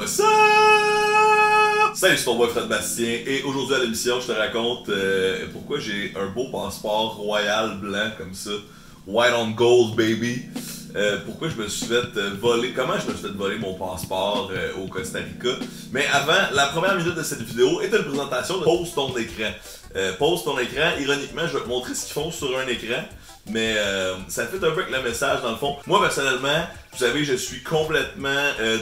What's up? Salut, c'est ton boy Fred Bastien et aujourd'hui à l'émission, je te raconte pourquoi j'ai un beau passeport royal blanc comme ça. White on gold, baby. Pourquoi je me suis fait voler, comment je me suis fait voler mon passeport au Costa Rica. Mais avant, la première minute de cette vidéo est une présentation de Pose ton écran. Pose ton écran, ironiquement, je vais te montrer ce qu'ils font sur un écran. Mais ça fait un peu avec le message dans le fond. Moi personnellement, vous savez, je suis complètement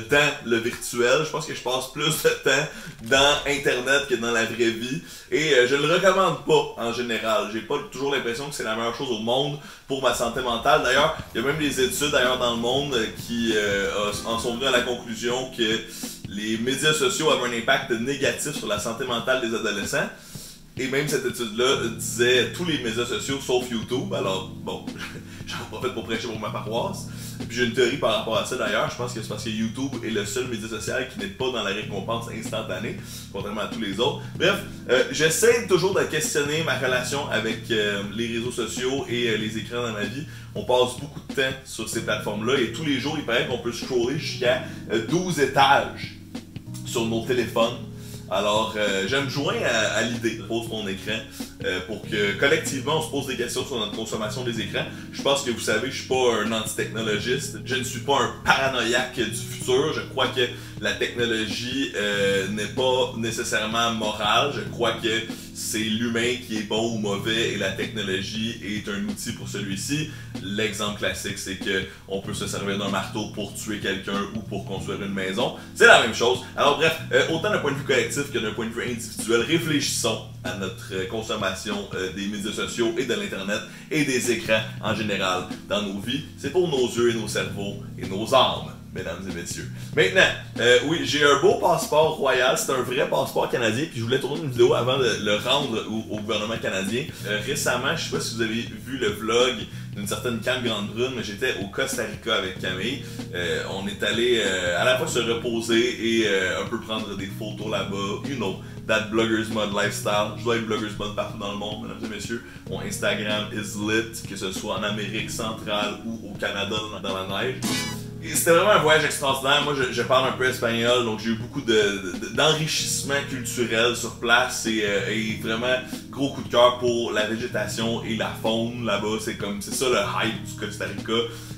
dans le virtuel. Je pense que je passe plus de temps dans Internet que dans la vraie vie. Et je le recommande pas en général. J'ai pas toujours l'impression que c'est la meilleure chose au monde pour ma santé mentale. D'ailleurs, il y a même des études dans le monde qui en sont venues à la conclusion que les médias sociaux avaient un impact négatif sur la santé mentale des adolescents. Et même cette étude-là disait tous les médias sociaux sauf YouTube. Alors, bon, j'en profite pour prêcher pour ma paroisse. Puis j'ai une théorie par rapport à ça d'ailleurs. Je pense que c'est parce que YouTube est le seul média social qui n'est pas dans la récompense instantanée, contrairement à tous les autres. Bref, j'essaie toujours de questionner ma relation avec les réseaux sociaux et les écrans dans ma vie. On passe beaucoup de temps sur ces plateformes-là et tous les jours, il paraît qu'on peut scroller jusqu'à 12 étages sur nos téléphones. Alors, je me joins à l'idée de poser ton écran pour que collectivement on se pose des questions sur notre consommation des écrans. Je pense que vous savez, je suis pas un anti-technologiste, je ne suis pas un paranoïaque du futur. Je crois que la technologie n'est pas nécessairement morale. Je crois que c'est l'humain qui est bon ou mauvais et la technologie est un outil pour celui-ci. L'exemple classique, c'est que on peut se servir d'un marteau pour tuer quelqu'un ou pour construire une maison. C'est la même chose. Alors bref, autant d'un point de vue collectif que d'un point de vue individuel, réfléchissons à notre consommation des médias sociaux et de l'internet et des écrans en général dans nos vies. C'est pour nos yeux et nos cerveaux et nos âmes, mesdames et messieurs. Maintenant, oui, j'ai un beau passeport royal, c'est un vrai passeport canadien, puis je voulais tourner une vidéo avant de le rendre au gouvernement canadien. Récemment, je sais pas si vous avez vu le vlog d'une certaine Cam Grande Brune, mais j'étais au Costa Rica avec Camille. On est allé à la fois se reposer et un peu prendre des photos là-bas, you know, that bloggers mode lifestyle. Je dois être bloggers mode partout dans le monde, mesdames et messieurs. Mon Instagram is lit, que ce soit en Amérique centrale ou au Canada dans la neige. C'était vraiment un voyage extraordinaire. Moi, je parle un peu espagnol, donc j'ai eu beaucoup d'enrichissement culturel sur place et vraiment gros coup de cœur pour la végétation et la faune là-bas. C'est ça le hype du Costa Rica.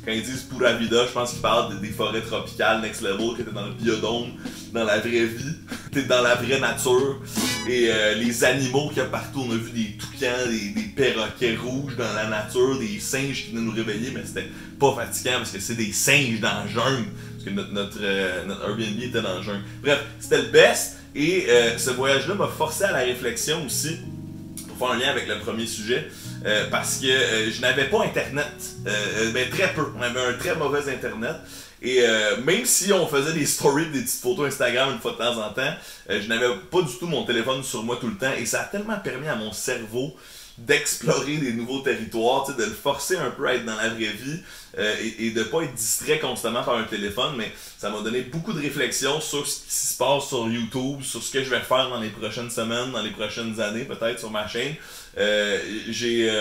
Quand ils disent pura vida, je pense qu'ils parlent des forêts tropicales next level, que t'es dans le biodôme, dans la vraie vie, t'es dans la vraie nature. Et les animaux qu'il y a partout, on a vu des toucans, des perroquets rouges dans la nature, des singes qui venaient nous réveiller, mais c'était pas fatigant parce que c'est des singes dans la jungle, parce que notre Airbnb était dans la jungle. Bref, c'était le best, et ce voyage-là m'a forcé à la réflexion aussi, pour faire un lien avec le premier sujet, parce que je n'avais pas Internet, ben très peu, on avait un très mauvais Internet. Et même si on faisait des stories, des petites photos Instagram une fois de temps en temps, je n'avais pas du tout mon téléphone sur moi tout le temps. Et ça a tellement permis à mon cerveau d'explorer des nouveaux territoires, de le forcer un peu à être dans la vraie vie et de ne pas être distrait constamment par un téléphone. Mais ça m'a donné beaucoup de réflexions sur ce qui se passe sur YouTube, sur ce que je vais faire dans les prochaines semaines, dans les prochaines années peut-être sur ma chaîne. J'ai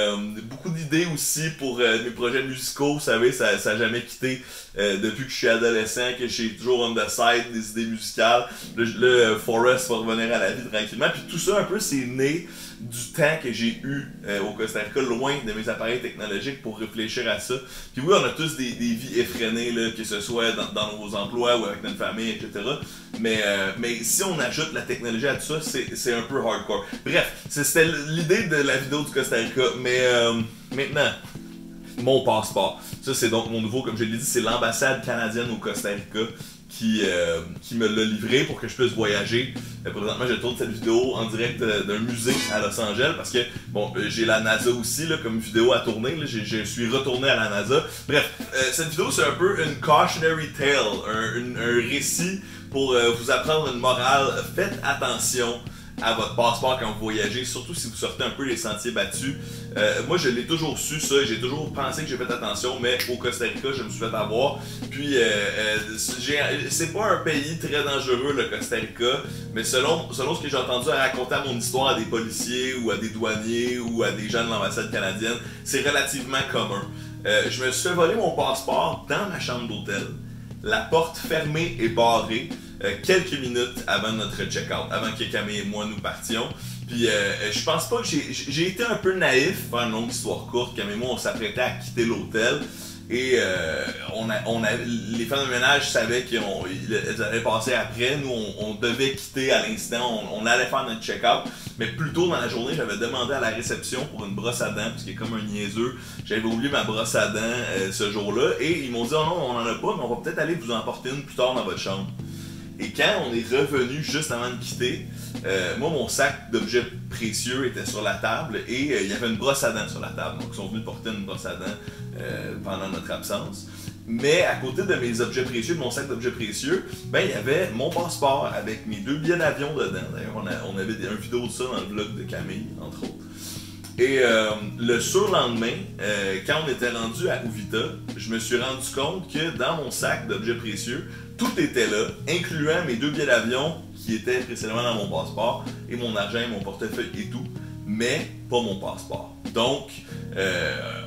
beaucoup d'idées aussi pour mes projets musicaux. Vous savez, ça n'a jamais quitté depuis que je suis adolescent, que j'ai toujours on the side des idées musicales. Le Forest va revenir à la vie tranquillement. Puis tout ça un peu c'est né du temps que j'ai eu au Costa Rica, loin de mes appareils technologiques pour réfléchir à ça. Puis oui, on a tous des vies effrénées, là, que ce soit dans nos emplois ou avec notre famille, etc. Mais si on ajoute la technologie à tout ça, c'est un peu hardcore. Bref, c'était l'idée de la vidéo du Costa Rica. Mais maintenant, mon passeport. Ça, c'est donc mon nouveau, comme je l'ai dit, c'est l'ambassade canadienne au Costa Rica qui me l'a livré pour que je puisse voyager. Présentement, je tourne cette vidéo en direct d'un musée à Los Angeles parce que, bon, j'ai la NASA aussi là, comme vidéo à tourner. Là, je suis retourné à la NASA. Bref, cette vidéo, c'est un peu une cautionary tale, un récit pour vous apprendre une morale. Faites attention à votre passeport quand vous voyagez, surtout si vous sortez un peu les sentiers battus. Moi, je l'ai toujours su ça, j'ai toujours pensé que j'ai fait attention, mais au Costa Rica, je me suis fait avoir. Puis, c'est pas un pays très dangereux, le Costa Rica, mais selon ce que j'ai entendu raconter à mon histoire à des policiers ou à des douaniers ou à des gens de l'ambassade canadienne, c'est relativement commun. Je me suis fait voler mon passeport dans ma chambre d'hôtel. La porte fermée et barrée. quelques minutes avant notre check-out, avant que Camille et moi nous partions. Puis je pense pas que j'ai été un peu naïf, pour faire une longue histoire courte. Camille et moi, on s'apprêtait à quitter l'hôtel. Et les femmes de ménage savaient qu'ils allaient passer après. Nous, on devait quitter à l'instant. On allait faire notre check-out. Mais plus tôt dans la journée, j'avais demandé à la réception pour une brosse à dents, parce qu'il est comme un niaiseux. J'avais oublié ma brosse à dents ce jour-là. Et ils m'ont dit, oh non, on n'en a pas, mais on va peut-être aller vous en porter une plus tard dans votre chambre. Et quand on est revenu juste avant de quitter, moi, mon sac d'objets précieux était sur la table et il y avait une brosse à dents sur la table. Donc, ils sont venus porter une brosse à dents pendant notre absence. Mais à côté de mes objets précieux, de mon sac d'objets précieux, ben, il y avait mon passeport avec mes 2 billets d'avion dedans. D'ailleurs, on avait une vidéo de ça dans le vlog de Camille, entre autres. Et le surlendemain, quand on était rendu à Uvita, je me suis rendu compte que dans mon sac d'objets précieux, tout était là, incluant mes 2 billets d'avion qui étaient précédemment dans mon passeport, et mon argent, mon portefeuille et tout, mais pas mon passeport. Donc,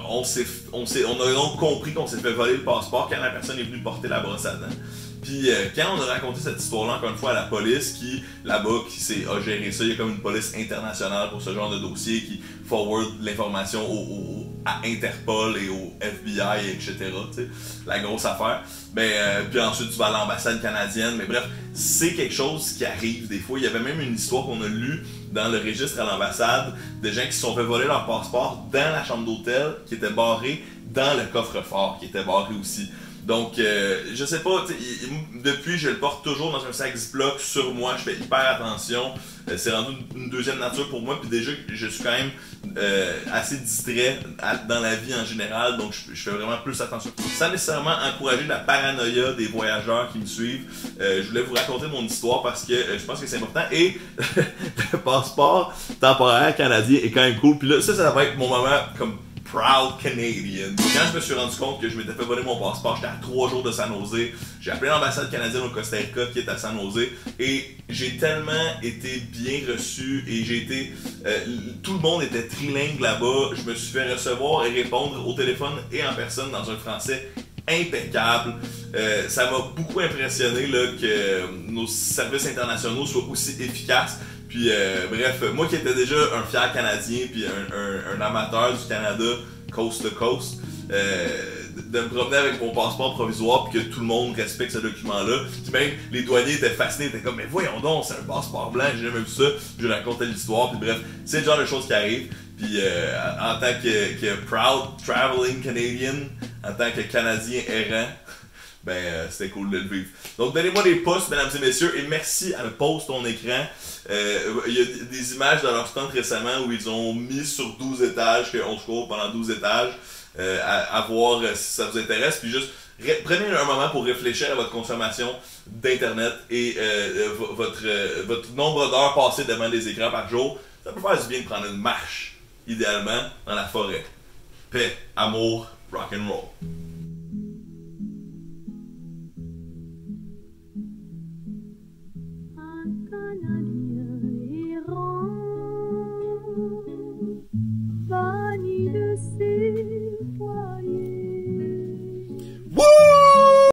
on a donc compris qu'on s'est fait voler le passeport quand la personne est venue porter la brosse à dents. Puis quand on a raconté cette histoire-là, encore une fois, à la police, qui, là-bas, a géré ça, il y a comme une police internationale pour ce genre de dossier qui forward l'information à Interpol et au FBI, etc. T'sais, la grosse affaire. Puis ensuite, tu vas à l'ambassade canadienne. Mais bref, c'est quelque chose qui arrive des fois. Il y avait même une histoire qu'on a lue dans le registre à l'ambassade de gens qui se sont fait voler leur passeport dans la chambre d'hôtel, qui était barré dans le coffre-fort, qui était barré aussi. Donc, je sais pas, depuis, je le porte toujours dans un sac Ziploc sur moi, je fais hyper attention. C'est rendu une deuxième nature pour moi, puis déjà, je suis quand même assez distrait dans la vie en général, donc je fais vraiment plus attention. Sans nécessairement encourager la paranoïa des voyageurs qui me suivent, je voulais vous raconter mon histoire parce que je pense que c'est important. Et le passeport temporaire canadien est quand même cool, puis là, ça va être mon moment comme Proud Canadian. Quand je me suis rendu compte que je m'étais fait voler mon passeport, j'étais à 3 jours de San Jose. J'ai appelé l'ambassade canadienne au Costa Rica qui est à San Jose et j'ai tellement été bien reçu et j'ai été... tout le monde était trilingue là-bas. Je me suis fait recevoir et répondre au téléphone et en personne dans un français impeccable. Ça m'a beaucoup impressionné là, que nos services internationaux soient aussi efficaces. Puis bref, moi qui étais déjà un fier Canadien puis un amateur du Canada coast to coast, de me promener avec mon passeport provisoire puis que tout le monde respecte ce document-là. Puis même les douaniers étaient fascinés, étaient comme mais voyons donc, c'est un passeport blanc, j'ai jamais vu ça. Je racontais l'histoire, puis bref, c'est le genre de choses qui arrivent. Puis en tant que proud traveling Canadian, en tant que Canadien errant, c'était cool de le vivre. Donc donnez-moi des pouces, mesdames et messieurs, et merci à le pause ton écran. Il y a des images dans leur stand récemment où ils ont mis sur 12 étages, qu'on se court pendant 12 étages, à voir si ça vous intéresse. Puis juste, prenez un moment pour réfléchir à votre consommation d'Internet et votre nombre d'heures passées devant les écrans par jour. Ça peut faire du bien de prendre une marche, idéalement, dans la forêt. Paix, amour, rock'n'roll.